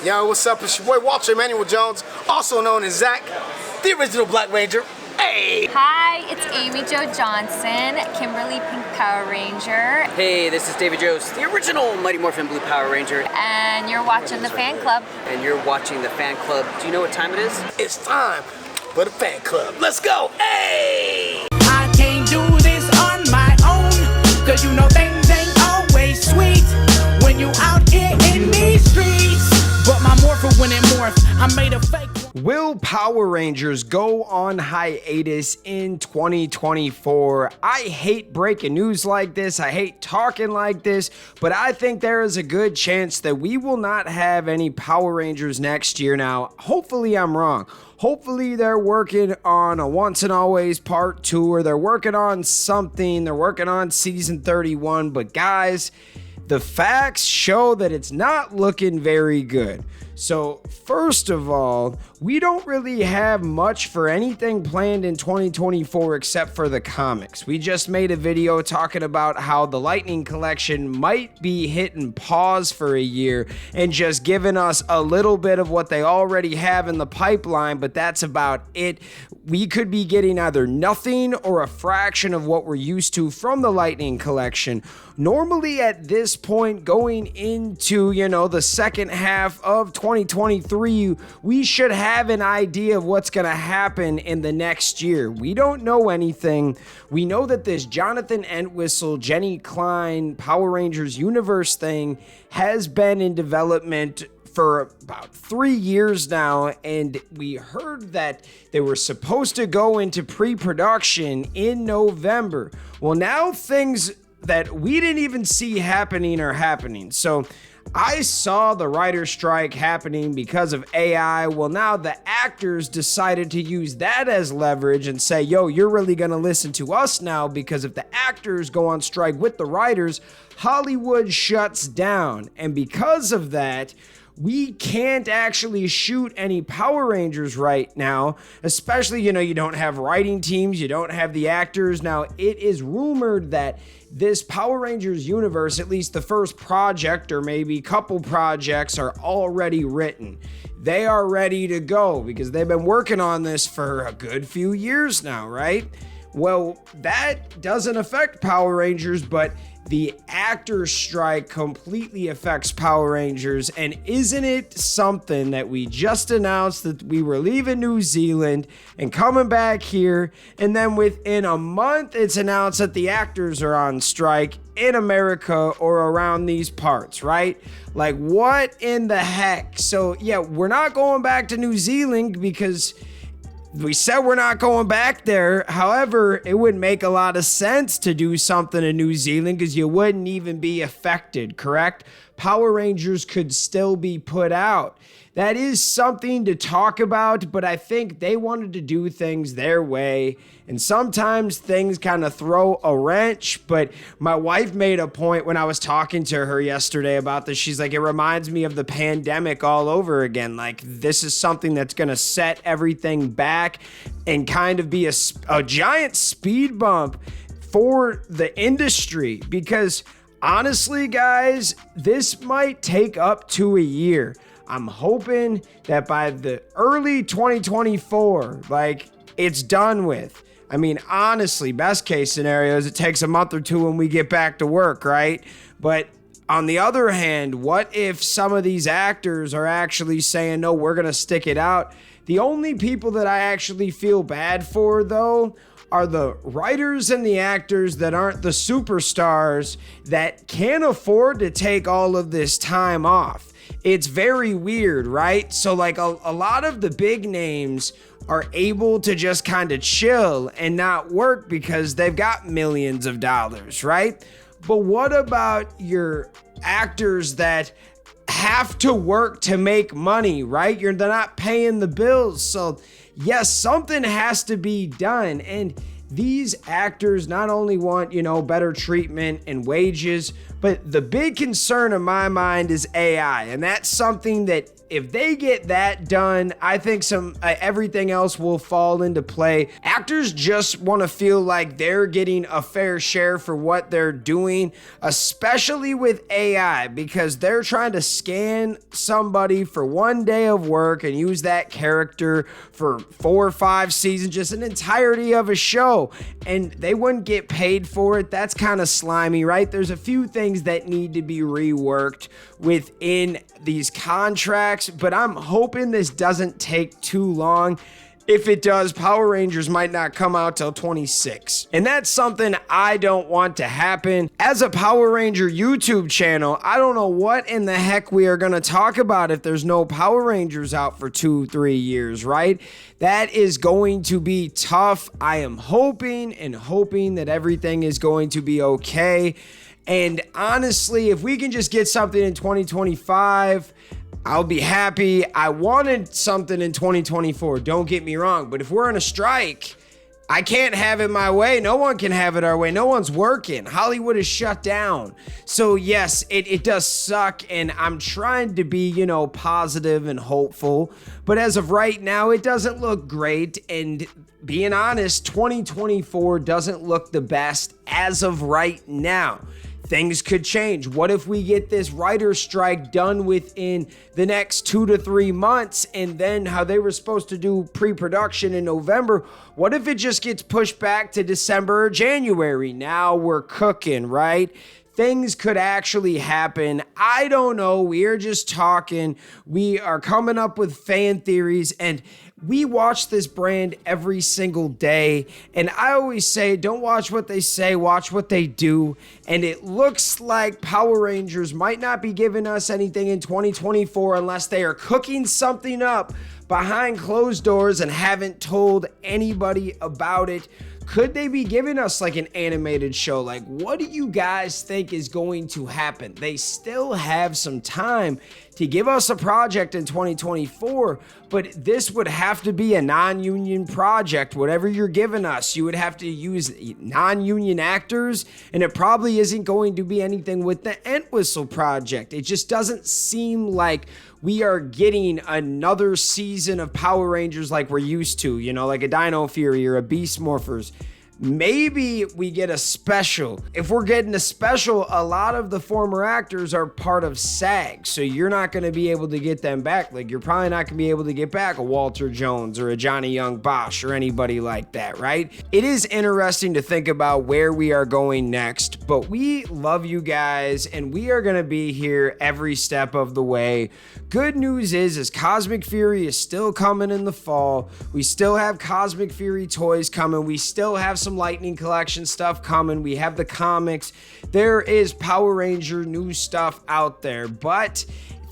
Yo, what's up? It's your boy Walter Emmanuel Jones, also known as Zach, the original Black Ranger. Hey! Hi, it's Amy Jo Johnson, Kimberly Pink Power Ranger. Hey, this is David Jost, the original Mighty Morphin Blue Power Ranger. And you're watching the fan club. And you're watching the fan club. Do you know what time it is? It's time for the fan club. Let's go! Hey! I can't do this on my own, cause you know things ain't always sweet when you out here in these streets. But my morpher when it morphed, I made a fake. Will Power Rangers go on hiatus in 2024? I hate breaking news like this. I hate talking like this, but I think there is a good chance that we will not have any Power Rangers next year. Now, hopefully I'm wrong. Hopefully they're working on a Once and Always Part 2, or they're working on something. They're working on season 31, but guys, the facts show that it's not looking very good. So first of all, we don't really have much for anything planned in 2024 except for the comics. We just made a video talking about how the Lightning Collection might be hitting pause for a year and just giving us a little bit of what they already have in the pipeline, but that's about it. We could be getting either nothing or a fraction of what we're used to from the Lightning Collection. Normally at this point, going into, the second half of 2023, we should have an idea of what's going to happen in the next year. We don't know anything. We know that this Jonathan Entwistle, Jenny Klein, Power Rangers Universe thing has been in development for about 3 years now, and we heard that they were supposed to go into pre-production in November. Well, now things that we didn't even see happening are happening. So I saw the writer's strike happening because of AI. Well, now the actors decided to use that as leverage and say, yo, you're really going to listen to us now, because if the actors go on strike with the writers, Hollywood shuts down. And because of that, we can't actually shoot any Power Rangers right now, especially, you don't have writing teams, you don't have the actors. Now, it is rumored that this Power Rangers universe, at least the first project or maybe couple projects, are already written. They are ready to go because they've been working on this for a good few years now, right? Well, that doesn't affect Power Rangers, but the actor strike completely affects Power Rangers. And isn't it something that we just announced that we were leaving New Zealand and coming back here, and then within a month it's announced that the actors are on strike in America or around these parts, right? Like, what in the heck? So yeah, we're not going back to New Zealand because we said we're not going back there. However, it wouldn't make a lot of sense to do something in New Zealand because you wouldn't even be affected, correct? Power Rangers could still be put out. That is something to talk about, but I think they wanted to do things their way. And sometimes things kind of throw a wrench, but my wife made a point when I was talking to her yesterday about this. She's like, it reminds me of the pandemic all over again. Like, this is something that's going to set everything back and kind of be a giant speed bump for the industry. Because honestly, guys, this might take up to a year. I'm hoping that by the early 2024, it's done with. I mean, honestly, best case scenario is it takes a month or two when we get back to work, right? But on the other hand, what if some of these actors are actually saying, no, we're going to stick it out? The only people that I actually feel bad for, though, are the writers and the actors that aren't the superstars that can't afford to take all of this time off. It's very weird, right? So a lot of the big names are able to just kind of chill and not work because they've got millions of dollars, right? But what about your actors that have to work to make money, right? They're not paying the bills. So yes, something has to be done. And these actors not only want, better treatment and wages, but the big concern in my mind is AI. And that's something that if they get that done, I think everything else will fall into play. Actors just want to feel like they're getting a fair share for what they're doing, especially with AI, because they're trying to scan somebody for one day of work and use that character for 4 or 5 seasons, just an entirety of a show, and they wouldn't get paid for it. That's kind of slimy, right? There's a few things that need to be reworked within these contracts, but I'm hoping this doesn't take too long. If it does, Power Rangers might not come out till 26. And that's something I don't want to happen. As a Power Ranger YouTube channel, I don't know what in the heck we are going to talk about if there's no Power Rangers out for 2-3 years, right? That is going to be tough. I am hoping that everything is going to be okay. And honestly, if we can just get something in 2025, I'll be happy. I wanted something in 2024, don't get me wrong, but if we're in a strike, I can't have it my way. No one can have it our way. No one's working. Hollywood is shut down. So yes, it does suck, and I'm trying to be, positive and hopeful, but as of right now, it doesn't look great, and being honest, 2024 doesn't look the best as of right now. Things could change. What if we get this writer's strike done within the next 2 to 3 months, and then how they were supposed to do pre-production in November, what if it just gets pushed back to December or January? Now we're cooking, right? Things could actually happen. I don't know. We are just talking. We are coming up with fan theories, and we watch this brand every single day, and I always say, don't watch what they say, watch what they do. And it looks like Power Rangers might not be giving us anything in 2024 unless they are cooking something up behind closed doors and haven't told anybody about it. Could they be giving us like an animated show? Like, what do you guys think is going to happen? They still have some time to give us a project in 2024, but this would have to be a non-union project. Whatever you're giving us, you would have to use non-union actors, and it probably isn't going to be anything with the Entwistle project. It just doesn't seem like we are getting another season of Power Rangers like we're used to, like a Dino Fury or a Beast Morphers. Maybe we get a special. If we're getting a special, a lot of the former actors are part of SAG, so you're not going to be able to get them back. Like, you're probably not going to be able to get back a Walter Jones or a Johnny Young Bosch or anybody like that, right? It is interesting to think about where we are going next, but we love you guys, and we are going to be here every step of the way. Good news is Cosmic Fury is still coming in the fall. We still have Cosmic Fury toys coming. We still have some Lightning Collection stuff coming. We have the comics. There is Power Ranger new stuff out there, but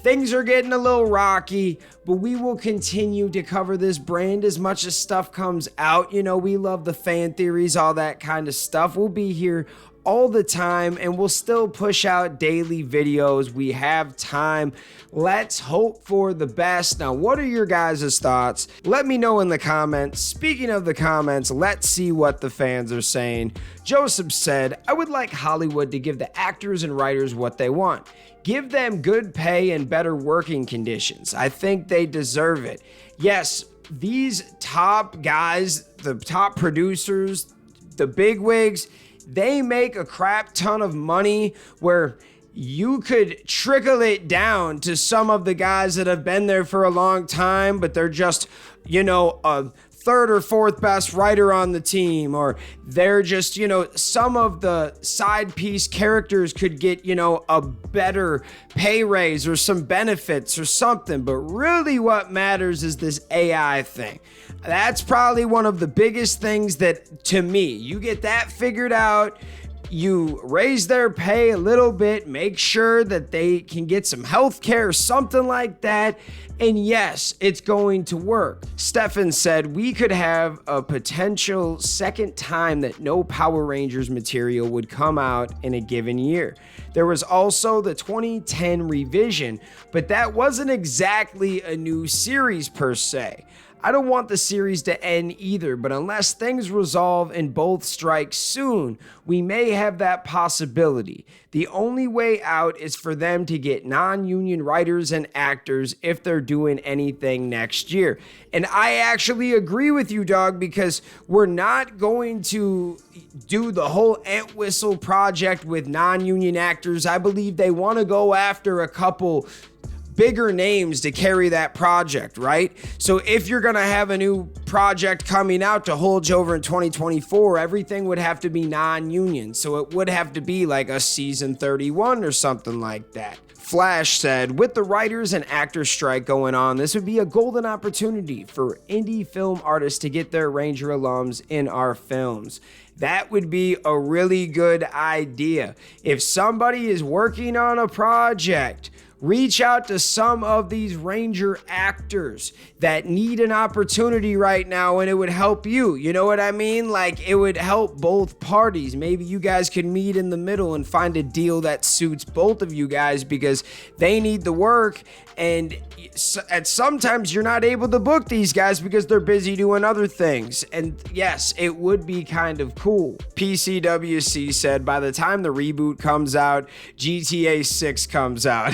things are getting a little rocky, but we will continue to cover this brand as much as stuff comes out. We love the fan theories, all that kind of stuff. We'll be here all the time, and we'll still push out daily videos. We have time. Let's hope for the best. Now, what are your guys' thoughts? Let me know in the comments. Speaking of the comments, let's see what the fans are saying. Joseph said, I would like Hollywood to give the actors and writers what they want. Give them good pay and better working conditions. I think they deserve it. Yes, these top guys, the top producers, the bigwigs, they make a crap ton of money where you could trickle it down to some of the guys that have been there for a long time, but they're just, a third or fourth best writer on the team, or they're just, some of the side piece characters could get, a better pay raise or some benefits or something. But really what matters is this AI thing. That's probably one of the biggest things that, to me, you get that figured out, you raise their pay a little bit, make sure that they can get some health care or something like that, and yes, it's going to work. Stefan said we could have a potential second time that no Power Rangers material would come out in a given year. There was also the 2010 revision, but that wasn't exactly a new series per se. I don't want the series to end either, but unless things resolve and both strike soon, we may have that possibility. The only way out is for them to get non-union writers and actors if they're doing anything next year. And I actually agree with you, dog, because we're not going to do the whole Entwistle project with non-union actors. I believe they want to go after a couple bigger names to carry that project, right? So if you're gonna have a new project coming out to hold you over in 2024, everything would have to be non-union. So it would have to be like a season 31 or something like that. Flash said, with the writers and actors strike going on, this would be a golden opportunity for indie film artists to get their Ranger alums in our films. That would be a really good idea. If somebody is working on a project, reach out to some of these Ranger actors that need an opportunity right now, and it would help you. You know what I mean? Like, it would help both parties. Maybe you guys could meet in the middle and find a deal that suits both of you guys, because they need the work, and sometimes you're not able to book these guys because they're busy doing other things. And yes, it would be kind of cool. PCWC said, by the time the reboot comes out, GTA 6 comes out.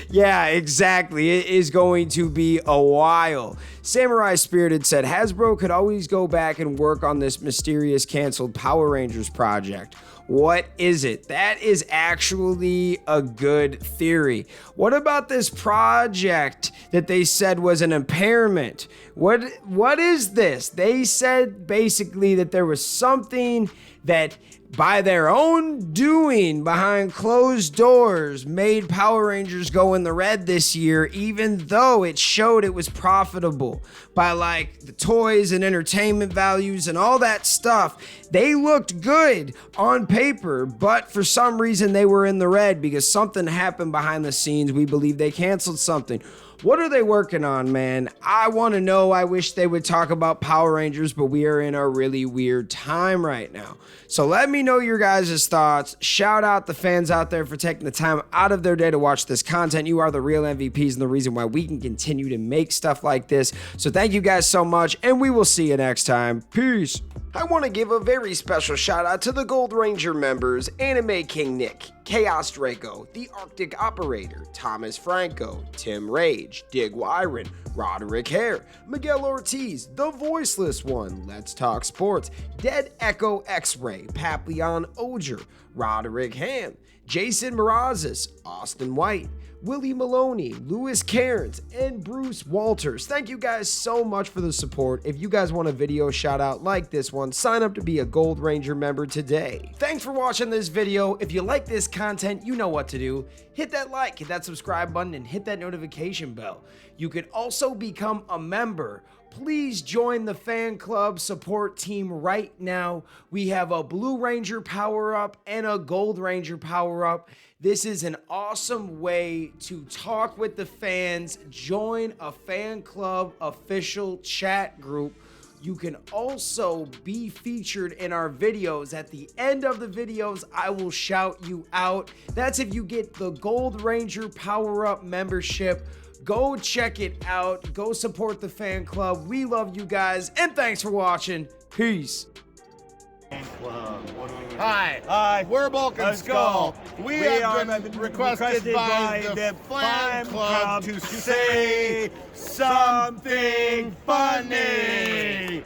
Yeah, exactly. It is going to be a while. Samurai Spirited said, Hasbro could always go back and work on this mysterious canceled Power Rangers project. What is it? That is actually a good theory. What about this project that they said was an impairment? What is this? They said basically that there was something that by their own doing behind closed doors made Power Rangers go in the red this year, even though it showed it was profitable by like the toys and entertainment values and all that stuff. They looked good on paper, but for some reason they were in the red because something happened behind the scenes. We believe they canceled something. What are they working on, man? I want to know. I wish they would talk about Power Rangers, but we are in a really weird time right now. So let me know your guys' thoughts. Shout out the fans out there for taking the time out of their day to watch this content. You are the real MVPs and the reason why we can continue to make stuff like this. So thank you guys so much, and we will see you next time. Peace. I want to give a very special shout out to the Gold Ranger members, Anime King Nick, Chaos Draco, The Arctic Operator, Thomas Franco, Tim Rage, Dig Wyron, Roderick Hare, Miguel Ortiz, The Voiceless One, Let's Talk Sports, Dead Echo X-Ray, Papillon Oger, Roderick Ham, Jason Mirazes, Austin White, Willie Maloney, Lewis Cairns, and Bruce Walters. Thank you guys so much for the support. If you guys want a video shout out like this one, sign up to be a Gold Ranger member today. Thanks for watching this video. If you like this content, you know what to do. Hit that like, hit that subscribe button, and hit that notification bell. You can also become a member. Please join the fan club support team right now. We have a Blue Ranger power-up and a Gold Ranger power-up. This is an awesome way to talk with the fans. Join a fan club official chat group. You can also be featured in our videos. At the end of the videos, I will shout you out. That's if you get the Gold Ranger power-up membership. Go check it out. Go support the fan club. We love you guys, and thanks for watching. Peace. Hi, we're Bulk and Skull. We have been requested by the fan club to say something funny.